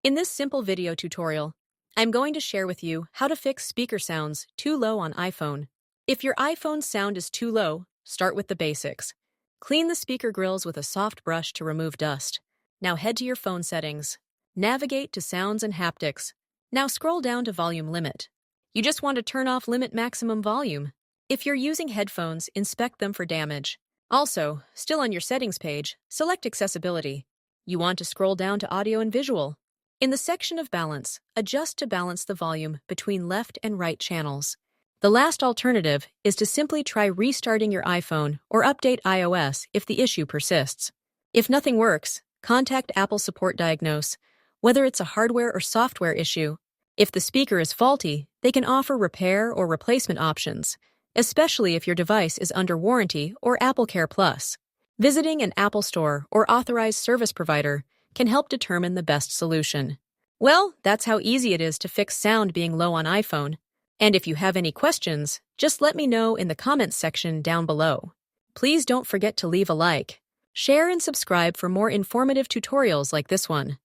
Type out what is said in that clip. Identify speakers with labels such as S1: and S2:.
S1: In this simple video tutorial, I'm going to share with you how to fix speaker sounds too low on iPhone. If your iPhone's sound is too low, start with the basics. Clean the speaker grills with a soft brush to remove dust. Now head to your phone settings. Navigate to Sounds and Haptics. Now scroll down to Volume Limit. You just want to turn off Limit Maximum Volume. If you're using headphones, inspect them for damage. Also, still on your settings page, select Accessibility. You want to scroll down to Audio and Visual. In the section of Balance, adjust to balance the volume between left and right channels. The last alternative is to simply try restarting your iPhone or update iOS if the issue persists. If nothing works, contact Apple Support Diagnose, whether it's a hardware or software issue. If the speaker is faulty, they can offer repair or replacement options, especially if your device is under warranty or Apple Care Plus. Visiting an Apple Store or authorized service provider can help determine the best solution. Well, that's how easy it is to fix sound being low on iPhone. And if you have any questions, just let me know in the comments section down below. Please don't forget to leave a like, share, and subscribe for more informative tutorials like this one.